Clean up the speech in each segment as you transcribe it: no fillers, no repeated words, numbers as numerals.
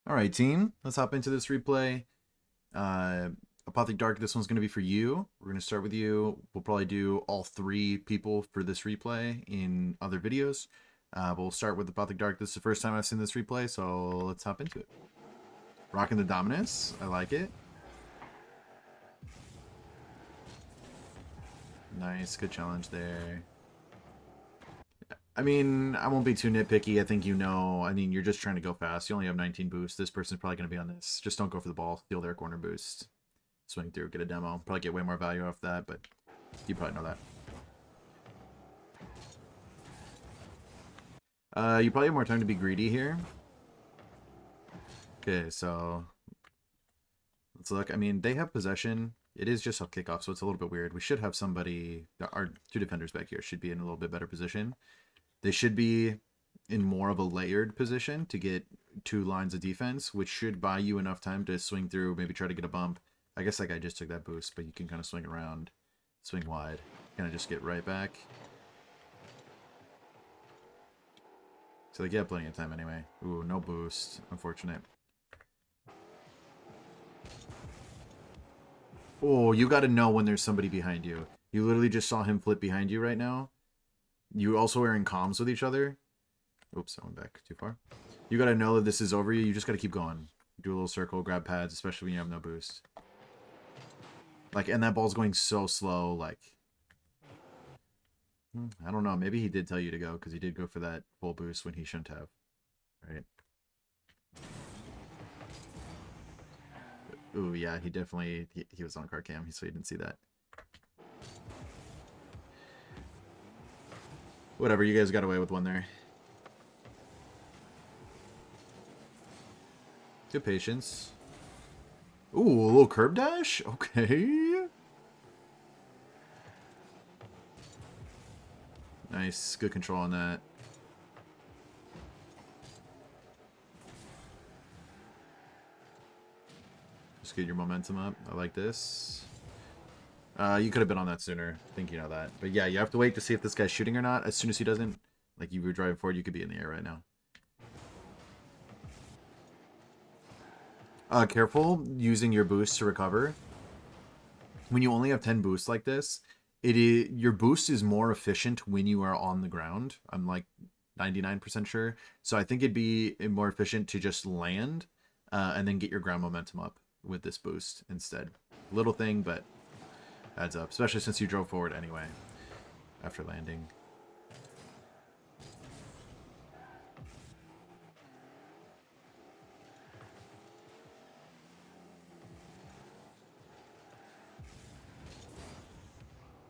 All right, team, let's hop into this replay. Uh, Apothic Dark, this one's going to be for you. We're going to start with you. We'll probably do all three people for this replay in other videos. But we'll start with Apothic Dark. This is the first time I've seen this replay, so let's hop into it. Rocking the Dominus. I like it. Nice. Good challenge there. I mean, I won't be too nitpicky. I think you know. I mean, you're just trying to go fast. You only have 19 boosts. This person's probably going to be on this. Just don't go for the ball. Steal their corner boost. Swing through, get a demo. Probably get way more value off that, but you probably know that. You probably have more time to be greedy here. Okay, so let's look. I mean, they have possession. It is just a kickoff, so it's a little bit weird. We should have somebody. Our two defenders back here should be in a little bit better position. They should be in more of a layered position to get two lines of defense, which should buy you enough time to swing through, maybe try to get a bump. I guess that guy just took that boost, but you can kind of swing around, swing wide, kind of just get right back. So they get plenty of time anyway. Ooh, no boost. Unfortunate. Oh, you got to know when there's somebody behind you. You literally just saw him flip behind you right now. You also are in comms with each other. Oops, I went back too far. You got to know that this is over you. You just got to keep going. Do a little circle, grab pads, especially when you have no boost. Like, and that ball's going so slow, like... I don't know. Maybe he did tell you to go, because he did go for that full boost when he shouldn't have. Right? Ooh, yeah, he definitely... He was on card cam, so he didn't see that. Whatever, you guys got away with one there. Good patience. Ooh, a little curb dash? Okay. Nice. Good control on that. Just get your momentum up. I like this. You could have been on that sooner. I think you know that. But yeah, you have to wait to see if this guy's shooting or not. As soon as he doesn't, like you were driving forward, you could be in the air right now. Careful using your boost to recover. When you only have 10 boosts like this, your boost is more efficient when you are on the ground. I'm like 99% sure. So I think it'd be more efficient to just land and then get your ground momentum up with this boost instead. Little thing, but adds up, especially since you drove forward anyway after landing.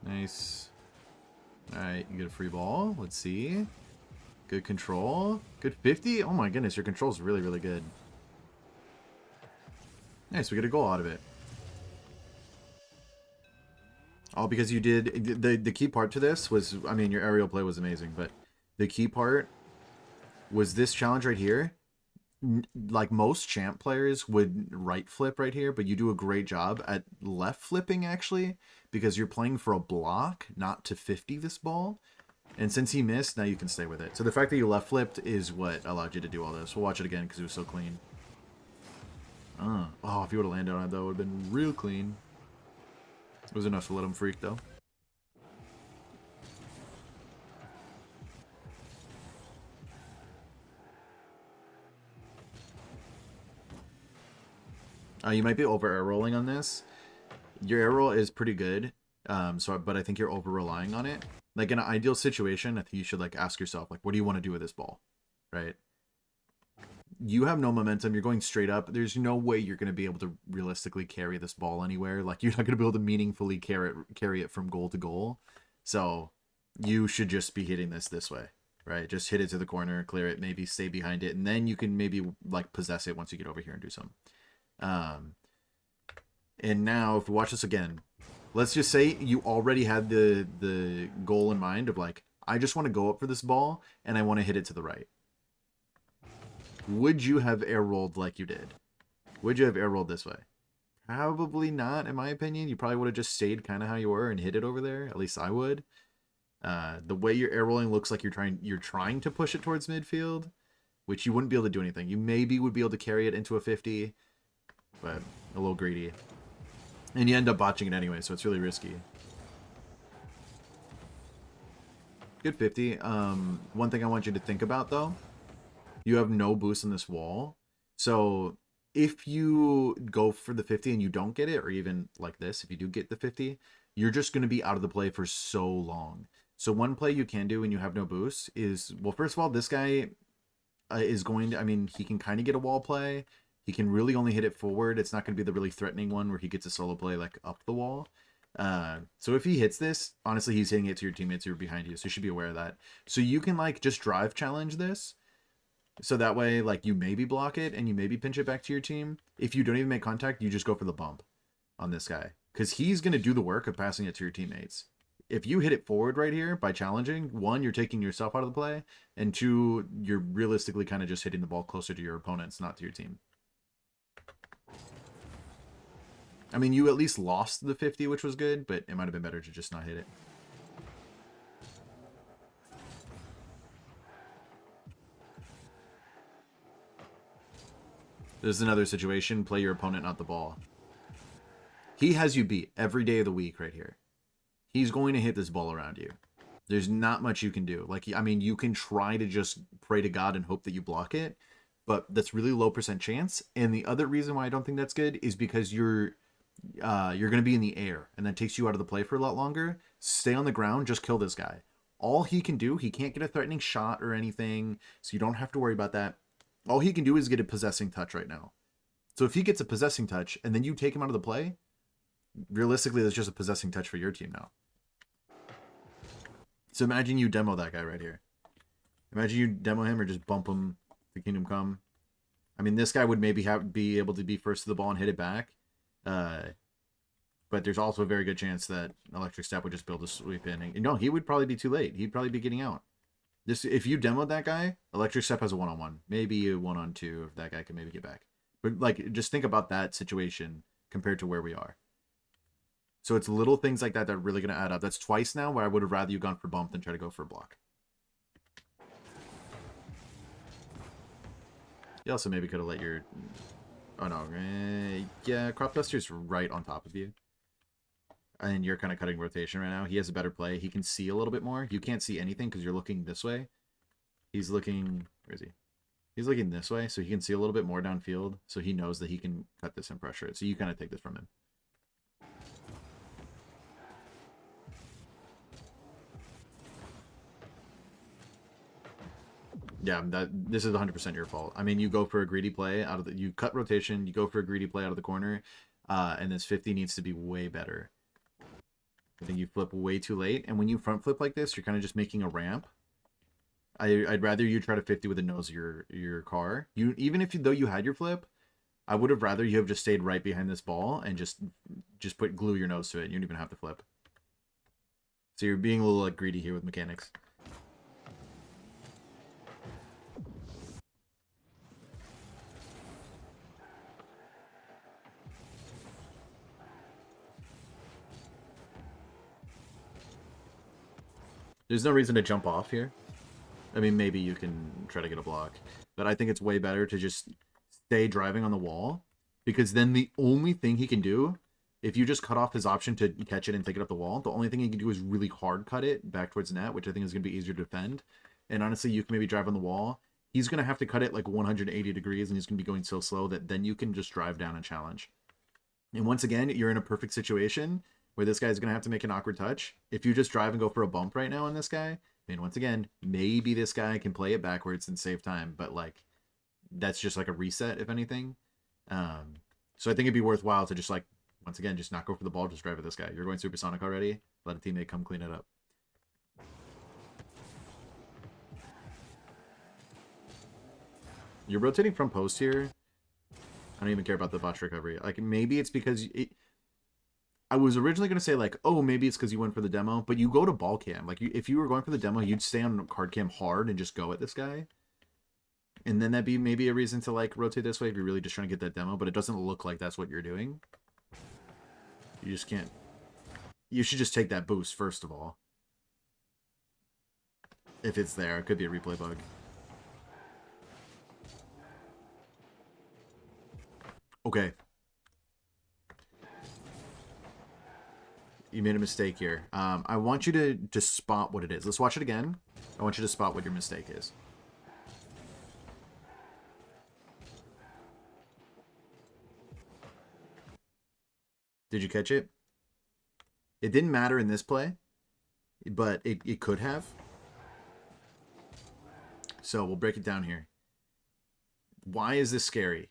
Nice. Alright, you get a free ball. Let's see. Good control. Good 50. Oh my goodness, your control's really, really good. Nice, we get a goal out of it. All because you did... The key part to this was... I mean, your aerial play was amazing, but the key part was this challenge right here. Like most champ players would right flip right here, but you do a great job at left flipping, actually, because you're playing for a block, not to 50 this ball. And since he missed, now you can stay with it. So the fact that you left flipped is what allowed you to do all this. We'll watch it again because it was so clean. Oh, if you would have landed on it, though, it would have been real clean. It was enough to let him freak, though. You might be over air rolling on this. Your air roll is pretty good, but I think you're over relying on it. Like in an ideal situation, I think you should like ask yourself, like, what do you want to do with this ball, right? You have no momentum. You're going straight up. There's no way you're going to be able to realistically carry this ball anywhere. Like you're not going to be able to meaningfully carry it from goal to goal. So you should just be hitting this way, right? Just hit it to the corner, clear it, maybe stay behind it, and then you can maybe like possess it once you get over here and do something. And now if we watch this again, let's just say you already had the goal in mind of like, I just want to go up for this ball and I want to hit it to the right. Would you have air rolled like you did? Would you have air rolled this way? Probably not, in my opinion. You probably would have just stayed kind of how you were and hit it over there. At least I would. The way you're air rolling looks like you're trying to push it towards midfield. which you wouldn't be able to do anything. You maybe would be able to carry it into a 50, but a little greedy. And you end up botching it anyway, so it's really risky. Good 50. One thing I want you to think about, though, you have no boost on this wall. So if you go for the 50 and you don't get it, or even like this, if you do get the 50, you're just going to be out of the play for so long. So one play you can do when you have no boost is, well, first of all, this guy is going to, I mean, he can kind of get a wall play. He can really only hit it forward. It's not going to be the really threatening one where he gets a solo play like up the wall. So if he hits this, honestly, he's hitting it to your teammates who are behind you. So you should be aware of that. So you can like just drive challenge this. So that way, like, you maybe block it and you maybe pinch it back to your team. If you don't even make contact, you just go for the bump on this guy. Because he's going to do the work of passing it to your teammates. If you hit it forward right here by challenging, one, you're taking yourself out of the play. And two, you're realistically kind of just hitting the ball closer to your opponents, not to your team. I mean, you at least lost the 50, which was good, but it might have been better to just not hit it. This is another situation. Play your opponent, not the ball. He has you beat every day of the week right here. He's going to hit this ball around you. There's not much you can do. Like, I mean, you can try to just pray to God and hope that you block it, but that's really low % chance. And the other reason why I don't think that's good is because you're going to be in the air, and that takes you out of the play for a lot longer. Stay on the ground. Just kill this guy. All he can do, he can't get a threatening shot or anything, so you don't have to worry about that. All he can do is get a possessing touch right now. So if he gets a possessing touch and then you take him out of the play, realistically, there's just a possessing touch for your team now. So imagine you demo that guy right here. Imagine you demo him or just bump him to Kingdom Come. I mean, this guy would maybe be able to be first to the ball and hit it back. But there's also a very good chance that Electric Step would just build a sweep in. And, no, he would probably be too late. He'd probably be getting out. If you demoed that guy, Electric Step has a 1-on-1. Maybe a 1-on-2 if that guy can maybe get back. But, like, just think about that situation compared to where we are. So it's little things like that that are really going to add up. That's twice now where I would have rather you gone for bump than try to go for a block. You also maybe could have let your... Oh, no. Yeah, Crop Duster's right on top of you. And you're kind of cutting rotation right now. He has a better play. He can see a little bit more. You can't see anything because you're looking this way. He's looking... Where is he? He's looking this way, so he can see a little bit more downfield. So he knows that he can cut this and pressure it. So you kind of take this from him. Yeah, this is 100% your fault. I mean, you go for a greedy play out of the... You cut rotation, you go for a greedy play out of the corner, and this 50 needs to be way better. I think you flip way too late, and when you front flip like this, you're kind of just making a ramp. I'd rather you try to 50 with the nose of your car. Even though you had your flip, I would have rather you have just stayed right behind this ball and just glue your nose to it. You don't even have to flip. So you're being a little like greedy here with mechanics. There's no reason to jump off here. I mean, maybe you can try to get a block. But I think it's way better to just stay driving on the wall. Because then the only thing he can do, if you just cut off his option to catch it and take it up the wall, the only thing he can do is really hard cut it back towards net, which I think is going to be easier to defend. And honestly, you can maybe drive on the wall. He's going to have to cut it like 180 degrees, and he's going to be going so slow that then you can just drive down and challenge. And once again, you're in a perfect situation where this guy's going to have to make an awkward touch. If you just drive and go for a bump right now on this guy, I mean, once again, maybe this guy can play it backwards and save time, but like, that's just like a reset, if anything. So I think it'd be worthwhile to just like, once again, just not go for the ball, just drive at this guy. You're going supersonic already. Let a teammate come clean it up. You're rotating from post here. I don't even care about the botch recovery. Like, maybe it's because... I was originally going to say, like, oh, maybe it's because you went for the demo, but you go to ball cam. Like, if you were going for the demo, you'd stay on card cam hard and just go at this guy. And then that'd be maybe a reason to, like, rotate this way if you're really just trying to get that demo, but it doesn't look like that's what you're doing. You just can't... You should just take that boost, first of all. If it's there. It could be a replay bug. Okay. You made a mistake here. I want you to just spot what it is. Let's watch it again. I want you to spot what your mistake is. Did you catch it? It didn't matter in this play, but it could have. So we'll break it down here. Why is this scary?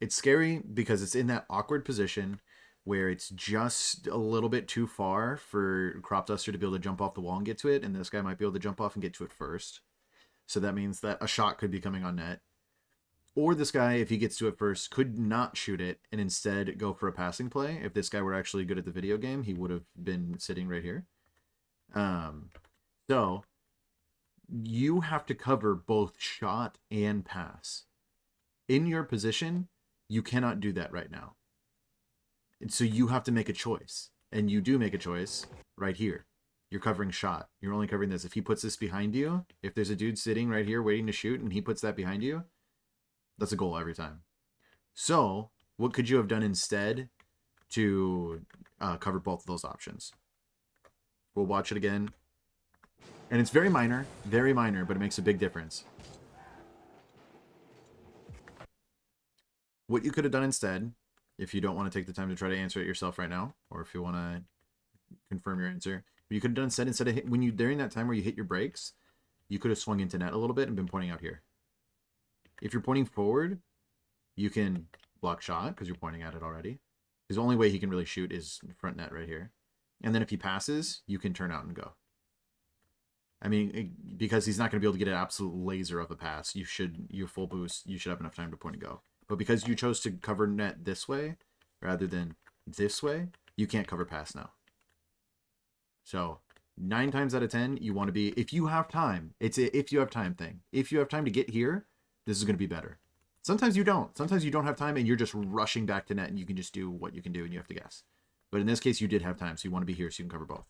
It's scary because it's in that awkward position where it's just a little bit too far for Crop Duster to be able to jump off the wall and get to it, and this guy might be able to jump off and get to it first. So that means that a shot could be coming on net. Or this guy, if he gets to it first, could not shoot it and instead go for a passing play. If this guy were actually good at the video game, he would have been sitting right here. So you have to cover both shot and pass. In your position, you cannot do that right now. And so you have to make a choice. And you do make a choice right here. You're covering shot. You're only covering this. If he puts this behind you, if there's a dude sitting right here waiting to shoot and he puts that behind you, that's a goal every time. So what could you have done instead to cover both of those options? We'll watch it again. And it's very minor, but it makes a big difference. What you could have done instead, if you don't want to take the time to try to answer it yourself right now, or if you want to confirm your answer, what you could have done instead of when you during that time where you hit your brakes, you could have swung into net a little bit and been pointing out here. If you're pointing forward, you can block shot because you're pointing at it already. Because the only way he can really shoot is front net right here. And then if he passes, you can turn out and go. I mean, because he's not going to be able to get an absolute laser of a pass, you full boost, you should have enough time to point and go. But because you chose to cover net this way rather than this way, you can't cover pass now. So 9 times out of 10, you want to be, if you have time, it's a if you have time thing. If you have time to get here, this is going to be better. Sometimes you don't. Sometimes you don't have time and you're just rushing back to net and you can just do what you can do and you have to guess. But in this case, you did have time, so you want to be here so you can cover both.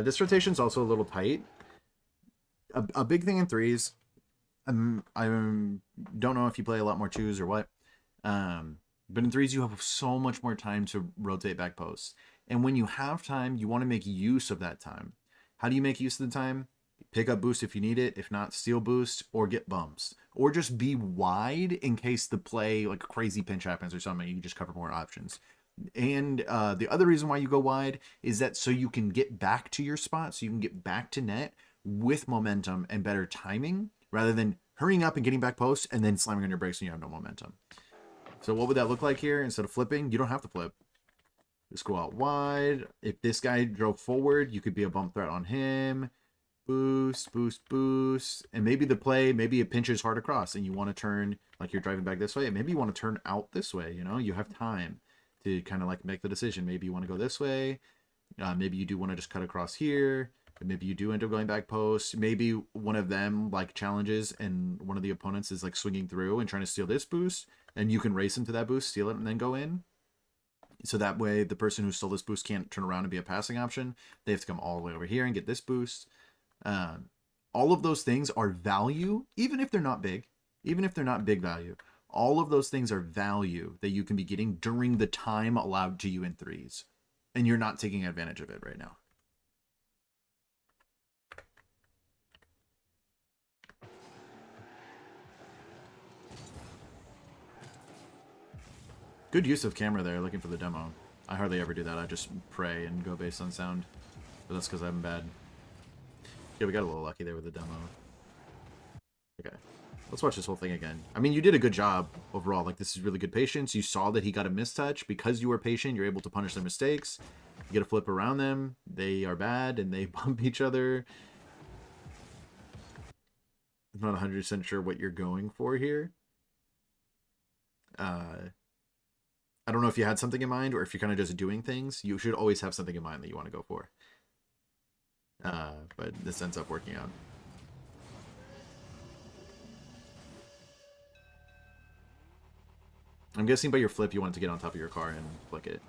This rotation's also a little tight. A big thing in threes, I don't know if you play a lot more twos or what, but in threes you have so much more time to rotate back posts. And when you have time, you want to make use of that time. How do you make use of the time? Pick up boost if you need it. If not, steal boost or get bumps. Or just be wide in case the play, like a crazy pinch happens or something. You can just cover more options. And the other reason why you go wide is that so you can get back to your spot, so you can get back to net with momentum and better timing rather than hurrying up and getting back post and then slamming on your brakes and you have no momentum. So what would that look like here? Instead of flipping, you don't have to flip. Just go out wide. If this guy drove forward, you could be a bump threat on him. Boost, boost, boost. And maybe the play, maybe it pinches hard across and you want to turn, like you're driving back this way. And maybe you want to turn out this way, you know? You have time to kind of like make the decision. Maybe you want to go this way. Maybe you do want to just cut across here. Maybe you do end up going back post. Maybe one of them like challenges and one of the opponents is like swinging through and trying to steal this boost. And you can race him to that boost, steal it, and then go in. So that way the person who stole this boost can't turn around and be a passing option. They have to come all the way over here and get this boost. All of those things are value, even if they're not big. Even if they're not big value. All of those things are value that you can be getting during the time allowed to you in threes. And you're not taking advantage of it right now. Good use of camera there, looking for the demo. I hardly ever do that. I just pray and go based on sound. But that's because I'm bad. Yeah, we got a little lucky there with the demo. Okay. Let's watch this whole thing again. I mean, you did a good job overall. Like, this is really good patience. You saw that he got a mistouch. Because you were patient, you're able to punish their mistakes. You get a flip around them. They are bad, and they bump each other. I'm not 100% sure what you're going for here. I don't know if you had something in mind or if you're kind of just doing things. You should always have something in mind that you want to go for. But this ends up working out. I'm guessing by your flip you want to get on top of your car and flick it.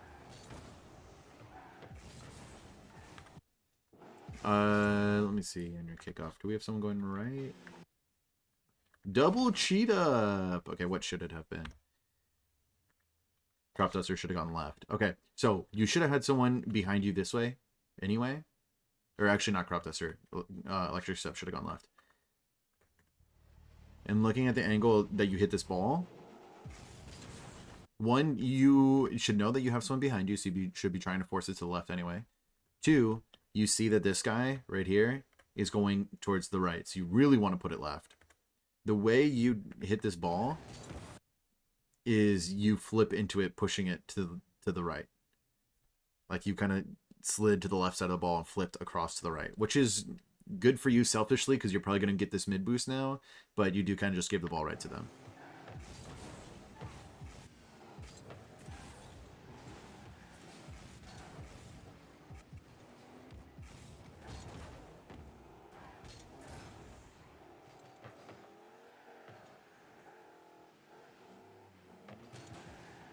Let me see. On your kickoff, do we have someone going right? Double cheat up. Okay, what should it have been? Crop duster should have gone left. Okay, so you should have had someone behind you this way anyway. Or actually not crop duster. Electric step should have gone left. And looking at the angle that you hit this ball, one, you should know that you have someone behind you, so you should be trying to force it to the left anyway. Two, you see that this guy right here is going towards the right, so you really want to put it left. The way you hit this ball is you flip into it, pushing it to the right. Like you kind of slid to the left side of the ball and flipped across to the right, which is good for you selfishly because you're probably going to get this mid boost now, but you do kind of just give the ball right to them.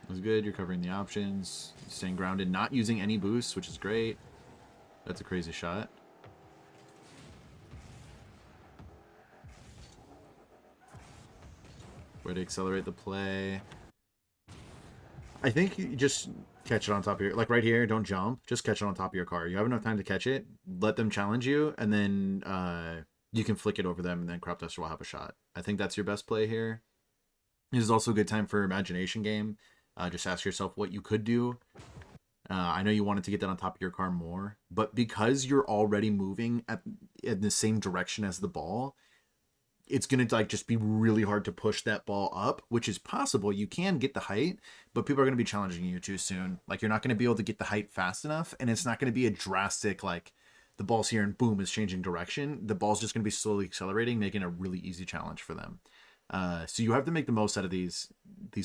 That's good. You're covering the options, staying grounded, not using any boosts, which is great. That's a crazy shot. Way to accelerate the play. I think you just catch it on top of your, like right here, don't jump, just catch it on top of your car. You have enough time to catch it, let them challenge you, and then you can flick it over them, and then Crop Duster will have a shot. I think that's your best play here. This is also a good time for imagination game. Just ask yourself what you could do. I know you wanted to get that on top of your car more, but because you're already moving in the same direction as the ball, it's going to like just be really hard to push that ball up, which is possible. You can get the height, but people are going to be challenging you too soon. Like you're not going to be able to get the height fast enough, and it's not going to be a drastic, like the ball's here and boom, is changing direction. The ball's just going to be slowly accelerating, making a really easy challenge for them. So you have to make the most out of these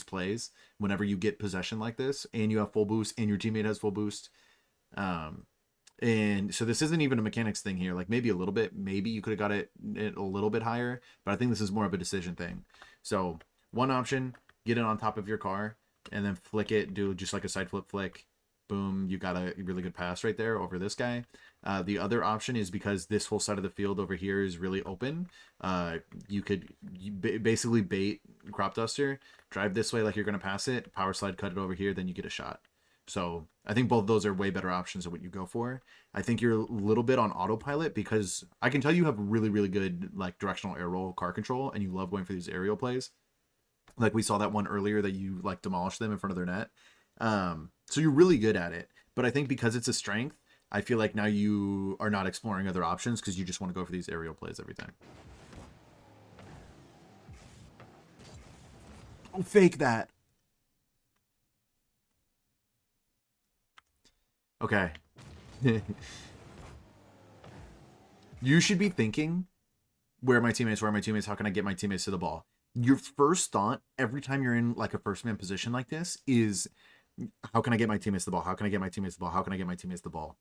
plays whenever you get possession like this, and you have full boost, and your teammate has full boost. And so this isn't even a mechanics thing here. Like maybe a little bit, maybe you could have got it a little bit higher, but I think this is more of a decision thing. So one option, get it on top of your car, and then flick it, do just like a side flip flick. Boom, you got a really good pass right there over this guy. The other option is because this whole side of the field over here is really open. You could basically bait Crop Duster, drive this way like you're going to pass it, power slide, cut it over here, then you get a shot. So I think both of those are way better options than what you go for. I think you're a little bit on autopilot because I can tell you have really, really good like directional air roll car control, and you love going for these aerial plays. Like we saw that one earlier that you like demolished them in front of their net. So you're really good at it. But I think because it's a strength, I feel like now you are not exploring other options because you just want to go for these aerial plays every time. Oh, fake that. Okay. You should be thinking, where are my teammates? Where are my teammates? How can I get my teammates to the ball? Your first thought every time you're in like a first man position like this is, how can I get my teammates the ball? How can I get my teammates the ball? How can I get my teammates the ball?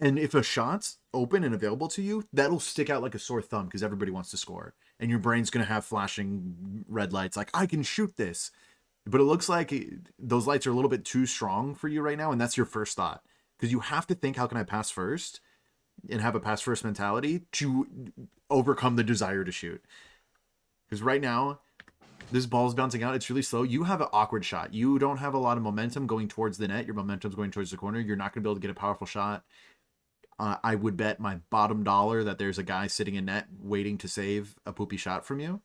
And if a shot's open and available to you, that'll stick out like a sore thumb because everybody wants to score. And your brain's going to have flashing red lights like, I can shoot this. But it looks like those lights are a little bit too strong for you right now, and that's your first thought. Because you have to think, how can I pass first? And have a pass first mentality to overcome the desire to shoot. Because right now, this ball's bouncing out. It's really slow. You have an awkward shot. You don't have a lot of momentum going towards the net. Your momentum's going towards the corner. You're not going to be able to get a powerful shot. I would bet my bottom dollar that there's a guy sitting in net waiting to save a poopy shot from you.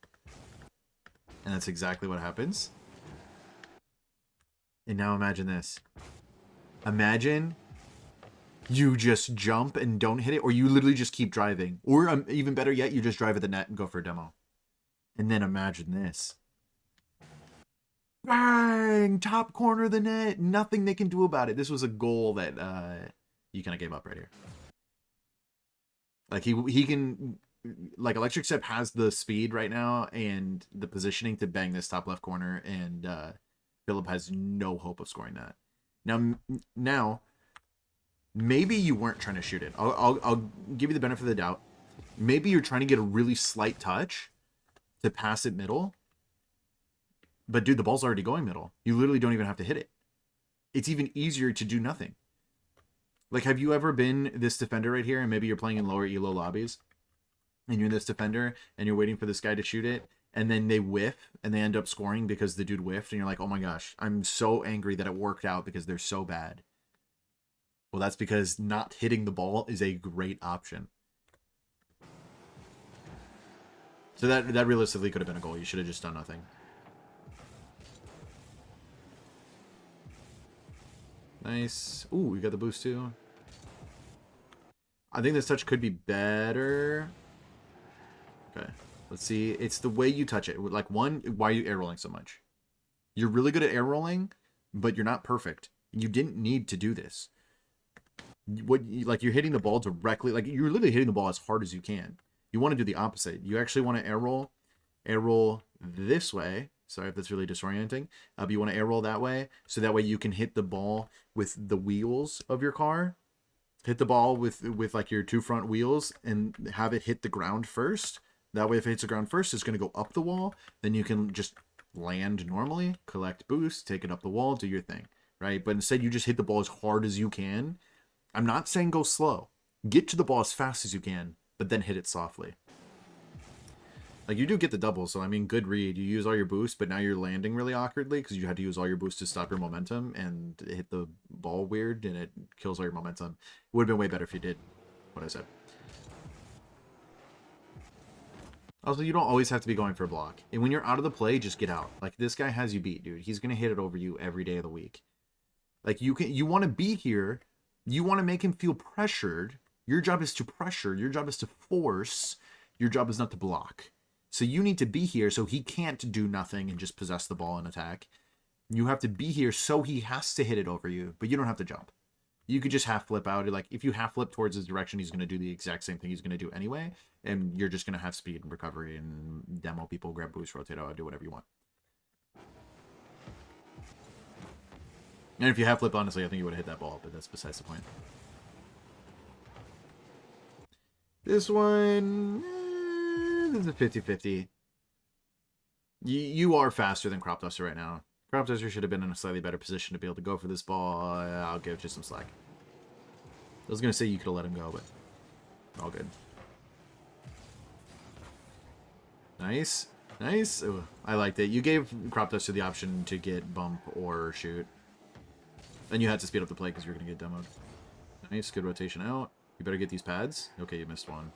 And that's exactly what happens. And now imagine this. Imagine you just jump and don't hit it, or you literally just keep driving. Or even better yet, you just drive at the net and go for a demo. And then imagine this. Bang! Top corner of the net. Nothing they can do about it. This was a goal that you kind of gave up right here. Like he can, like Electric Step has the speed right now and the positioning to bang this top left corner, and Philip has no hope of scoring that. Now, maybe you weren't trying to shoot it. I'll give you the benefit of the doubt. Maybe you're trying to get a really slight touch to pass it middle. But dude, the ball's already going middle. You literally don't even have to hit it. It's even easier to do nothing. Like, have you ever been this defender right here, and maybe you're playing in lower elo lobbies, and you're this defender, and you're waiting for this guy to shoot it, and then they whiff, and they end up scoring because the dude whiffed, and you're like, oh my gosh, I'm so angry that it worked out because they're so bad. Well, that's because not hitting the ball is a great option. So that realistically could have been a goal. You should have just done nothing. Nice. Ooh, we got the boost too. I think this touch could be better. Okay. Let's see. It's the way you touch it. Like, one, why are you air rolling so much? You're really good at air rolling, but you're not perfect. You didn't need to do this. Like, you're hitting the ball directly. Like, you're literally hitting the ball as hard as you can. You want to do the opposite. You actually want to air roll this way. Sorry if that's really disorienting. But you want to air roll that way, so that way you can hit the ball with the wheels of your car. Hit the ball with like your two front wheels and have it hit the ground first. That way, if it hits the ground first, it's going to go up the wall. Then you can just land normally, collect boost, take it up the wall, do your thing, right? But instead, you just hit the ball as hard as you can. I'm not saying go slow. Get to the ball as fast as you can, but then hit it softly. Like, you do get the double, so I mean, good read. You use all your boost, but now you're landing really awkwardly because you had to use all your boost to stop your momentum and hit the ball weird, and it kills all your momentum. It would have been way better if you did what I said. Also, you don't always have to be going for a block. And when you're out of the play, just get out. Like, this guy has you beat, dude. He's going to hit it over you every day of the week. Like, you want to be here. You want to make him feel pressured. Your job is to pressure. Your job is to force. Your job is not to block. So you need to be here so he can't do nothing and just possess the ball and attack. You have to be here so he has to hit it over you, but you don't have to jump. You could just half flip out. Like, if you half flip towards his direction, he's going to do the exact same thing he's going to do anyway, and you're just going to have speed and recovery and demo people, grab boost, rotate out, do whatever you want. And if you half flip, honestly, I think you would have hit that ball, but that's besides the point. This one, this is a 50-50. You are faster than Crop Duster right now. Crop Duster should have been in a slightly better position to be able to go for this ball. I'll give you some slack. I was going to say you could have let him go, but all good. Nice. Nice. Ooh, I liked it. You gave Crop Duster the option to get bump or shoot. And you had to speed up the play because you're going to get demoed. Nice. Good rotation out. You better get these pads. Okay, you missed one.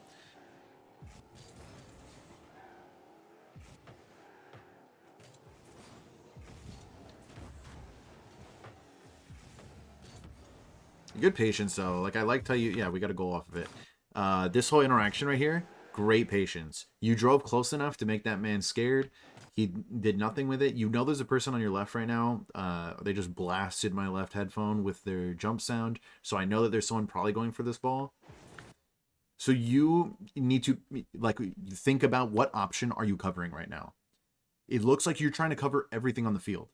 Good patience, though. Like, I liked how you... Yeah, we got a goal off of it. This whole interaction right here, great patience. You drove close enough to make that man scared. He did nothing with it. You know there's a person on your left right now. They just blasted my left headphone with their jump sound. So I know that there's someone probably going for this ball. So you need to, like, think about what option are you covering right now. It looks like you're trying to cover everything on the field.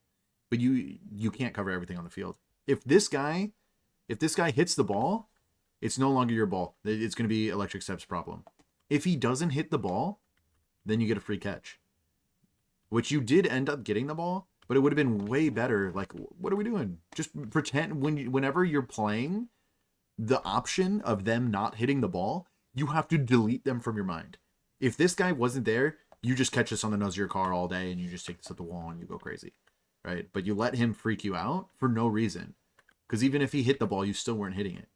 But you can't cover everything on the field. If this guy hits the ball, it's no longer your ball. It's going to be Electric Step's problem. If he doesn't hit the ball, then you get a free catch. Which you did end up getting the ball, but it would have been way better. Like, what are we doing? Just pretend whenever you're playing the option of them not hitting the ball, you have to delete them from your mind. If this guy wasn't there, you just catch this on the nose of your car all day and you just take this at the wall and you go crazy. Right? But you let him freak you out for no reason. Because even if he hit the ball, you still weren't hitting it.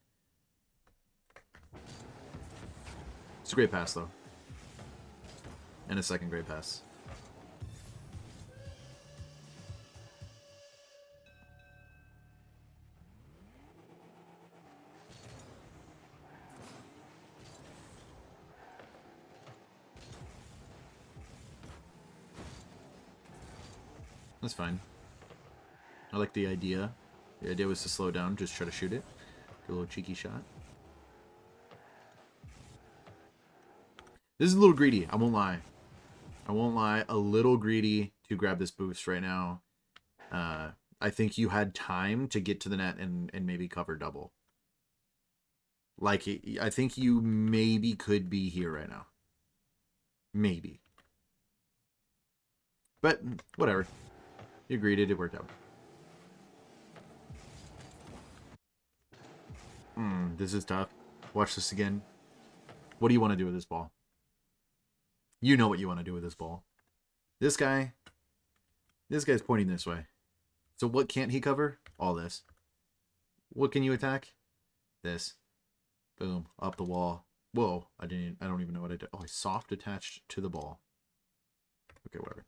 It's a great pass, though. And a second great pass. That's fine. I like the idea. The idea was to slow down, just try to shoot it. Do a little cheeky shot. This is a little greedy, I won't lie. I won't lie, a little greedy to grab this boost right now. I think you had time to get to the net and maybe cover double. Like, I think you maybe could be here right now. Maybe. But, whatever. You agreed it worked out. This is tough. Watch this again. What do you want to do with this ball? You know what you want to do with this ball. This guy's pointing this way. So what can't he cover? All this. What can you attack? This. Boom. Up the wall. Whoa. I don't even know what I did. Oh, I soft attached to the ball. Okay, whatever.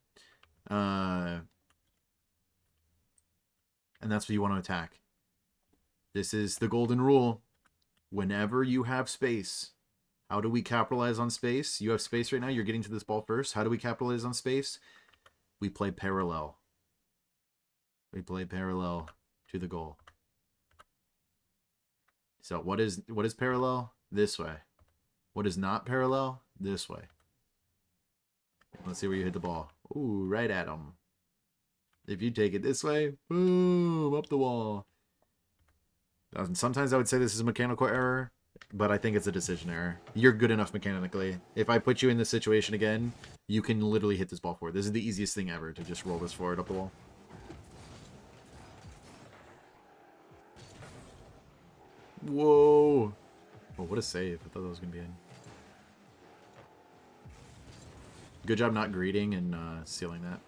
And that's what you want to attack. This is the golden rule. Whenever you have space, how do we capitalize on space? You have space right now. You're getting to this ball first. How do we capitalize on space? We play parallel. We play parallel to the goal. So what is parallel? This way. What is not parallel? This way. Let's see where you hit the ball. Ooh, right at him. If you take it this way, boom, up the wall. Sometimes I would say this is a mechanical error, but I think it's a decision error. You're good enough mechanically. If I put you in this situation again, you can literally hit this ball forward. This is the easiest thing ever, to just roll this forward up the wall. Whoa. Oh, what a save. I thought that was going to be in. Good job not greeting and sealing that.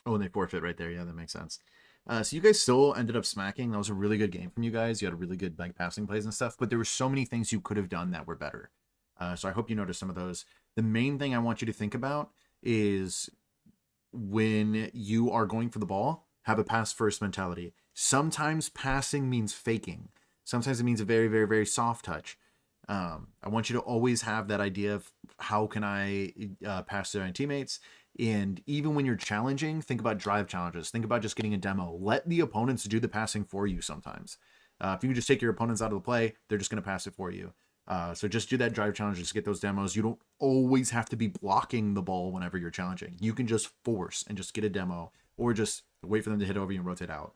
Oh, and they forfeit right there. Yeah, that makes sense. So you guys still ended up smacking. That was a really good game from you guys. You had a really good like passing plays and stuff, but there were so many things you could have done that were better. So I hope you noticed some of those. The main thing I want you to think about is when you are going for the ball, have a pass first mentality. Sometimes passing means faking. Sometimes it means a very, very, very soft touch. I want you to always have that idea of how can I pass to my teammates. And even when you're challenging, think about drive challenges. Think about just getting a demo. Let the opponents do the passing for you sometimes. If you just take your opponents out of the play, they're just going to pass it for you. So just do that drive challenge, just get those demos. You don't always have to be blocking the ball whenever you're challenging. You can just force and just get a demo, or just wait for them to hit over you and rotate out.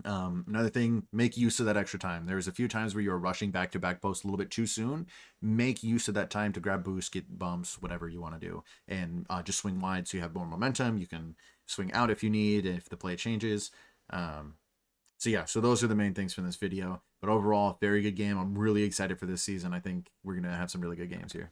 Another thing, make use of that extra time. There's a few times where you're rushing back to back post a little bit too soon. Make use of that time to grab boosts, get bumps, whatever you want to do, and just swing wide so you have more momentum. You can swing out if you need, if the play changes. So yeah, so those are the main things from this video. But overall, very good game. I'm really excited for this season. I think we're going to have some really good games here.